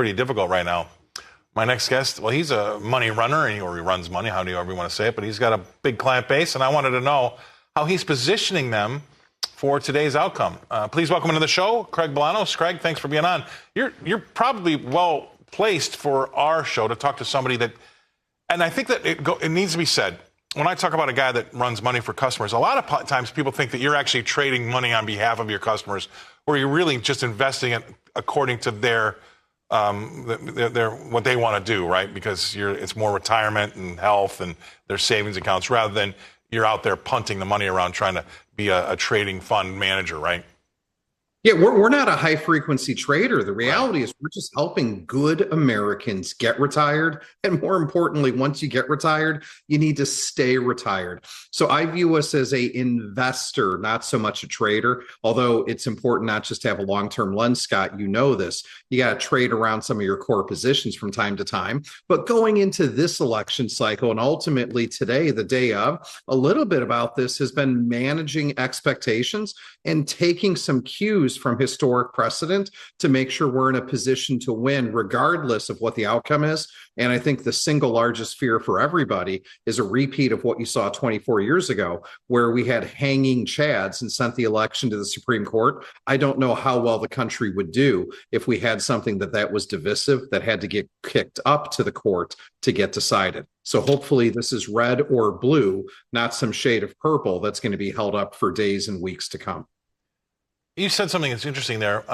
pretty difficult right now. My next guest, well, he's a money runner, or he runs money, however you want to say it, but he's got a big client base, and I wanted to know how he's positioning them for today's outcome. Please welcome into the show, Craig Bolanos. Craig, thanks for being on. You're probably well placed for our show to talk to somebody that, and I think that it needs to be said, when I talk about a guy that runs money for customers, a lot of times people think that you're actually trading money on behalf of your customers, or you're really just investing it according to their what they want to do, right? Because it's more retirement and health and their savings accounts, rather than you're out there punting the money around trying to be a trading fund manager, right? Yeah, we're not a high-frequency trader. The reality is we're just helping good Americans get retired. And more importantly, once you get retired, you need to stay retired. So I view us as an investor, not so much a trader, although it's important not just to have a long-term lens, Scott. You know this. You got to trade around some of your core positions from time to time. But going into this election cycle, and ultimately today, the day of, a little bit about this has been managing expectations and taking some cues from historic precedent to make sure we're in a position to win regardless of what the outcome is. And I think the single largest fear for everybody is a repeat of what you saw 24 years ago, where we had hanging chads and sent the election to the Supreme Court. I don't know how well the country would do if we had something that was divisive, that had to get kicked up to the court to get decided. So hopefully this is red or blue, not some shade of purple that's going to be held up for days and weeks to come. You said something that's interesting there,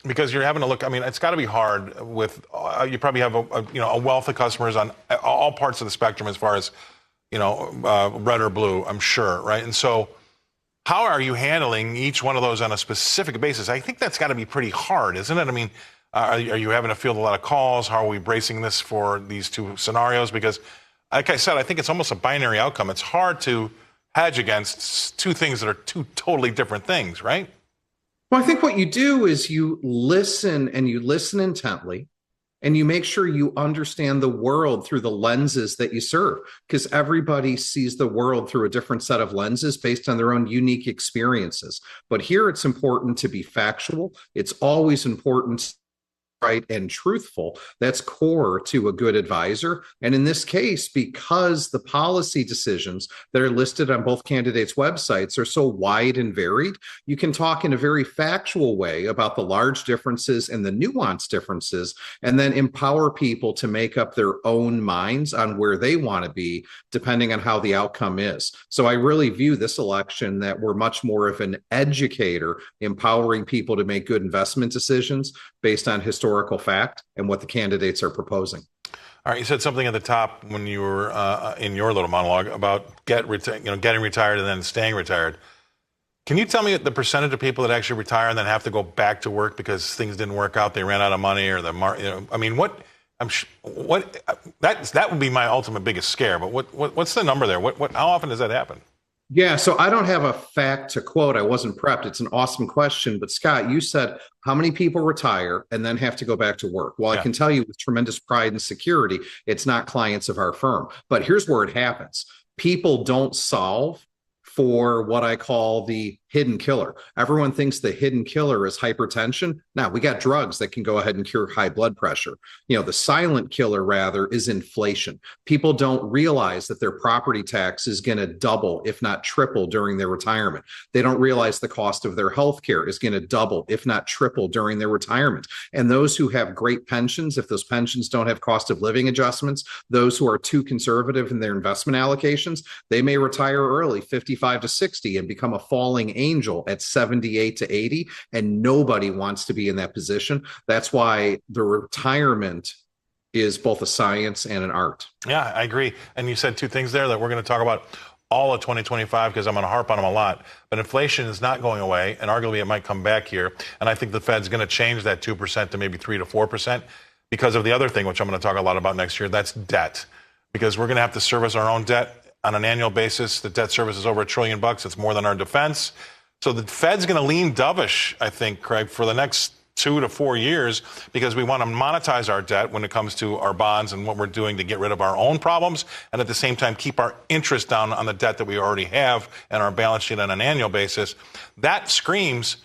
because you're having to look. I mean, it's got to be hard with you probably have a wealth of customers on all parts of the spectrum as far as red or blue, I'm sure, right? And so, how are you handling each one of those on a specific basis? I think that's got to be pretty hard, isn't it? I mean, are you having to field a lot of calls? How are we bracing this for these two scenarios? Because, like I said, I think it's almost a binary outcome. It's hard to hedge against two things that are two totally different things, right? Well, I think what you do is you listen, and you listen intently, and you make sure you understand the world through the lenses that you serve, because everybody sees the world through a different set of lenses based on their own unique experiences. But here it's important to be factual. It's always important right and truthful. That's core to a good advisor. And in this case, because the policy decisions that are listed on both candidates' websites are so wide and varied, you can talk in a very factual way about the large differences and the nuanced differences, and then empower people to make up their own minds on where they want to be, depending on how the outcome is. So I really view this election that we're much more of an educator, empowering people to make good investment decisions based on historical fact and what the candidates are proposing. All right, you said something at the top when you were in your little monologue about getting retired and then staying retired. Can you tell me the percentage of people that actually retire and then have to go back to work because things didn't work out, they ran out of money, or I mean, that would be my ultimate biggest scare. But what's the number there? How often does that happen? Yeah, so I don't have a fact to quote. I wasn't prepped. It's an awesome question. But Scott, you said how many people retire and then have to go back to work? Well, yeah. I can tell you with tremendous pride and security, it's not clients of our firm. But here's where it happens. People don't solve for what I call the hidden killer. Everyone thinks the hidden killer is hypertension. Now, we got drugs that can go ahead and cure high blood pressure. The silent killer, rather, is inflation. People don't realize that their property tax is going to double, if not triple, during their retirement. They don't realize the cost of their health care is going to double, if not triple, during their retirement. And those who have great pensions, if those pensions don't have cost of living adjustments, those who are too conservative in their investment allocations, they may retire early, 55 to 60, and become a falling angel at 78 to 80, and nobody wants to be in that position. That's why the retirement is both a science and an art. Yeah, I agree. And you said two things there that we're going to talk about all of 2025, because I'm going to harp on them a lot. But inflation is not going away, and arguably it might come back here. And I think the Fed's going to change that 2% to maybe 3 to 4% because of the other thing, which I'm going to talk a lot about next year. That's debt, because we're going to have to service our own debt on an annual basis. The debt service is over $1 trillion. It's more than our defense. So the Fed's going to lean dovish, I think, Craig, for the next 2 to 4 years, because we want to monetize our debt when it comes to our bonds and what we're doing to get rid of our own problems, and at the same time keep our interest down on the debt that we already have and our balance sheet on an annual basis. That screams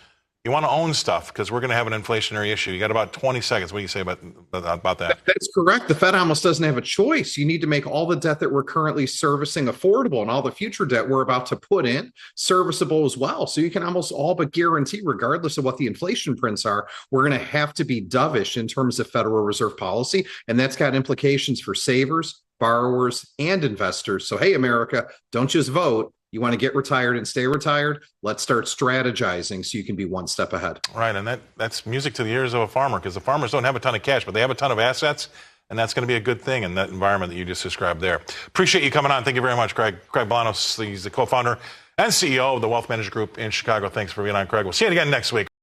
You want to own stuff because we're going to have an inflationary issue. You got about 20 seconds. What do you say about that? That's correct. The Fed almost doesn't have a choice. You need to make all the debt that we're currently servicing affordable, and all the future debt we're about to put in serviceable as well. So you can almost all but guarantee, regardless of what the inflation prints are, we're going to have to be dovish in terms of Federal Reserve policy. And that's got implications for savers, borrowers, and investors. So, hey, America, don't just vote. You want to get retired and stay retired? Let's start strategizing so you can be one step ahead. Right, and that's music to the ears of a farmer, because the farmers don't have a ton of cash, but they have a ton of assets, and that's going to be a good thing in that environment that you just described there. Appreciate you coming on. Thank you very much, Craig. Craig Bolanos, he's the co-founder and CEO of the Wealth Management Group in Chicago. Thanks for being on, Craig. We'll see you again next week.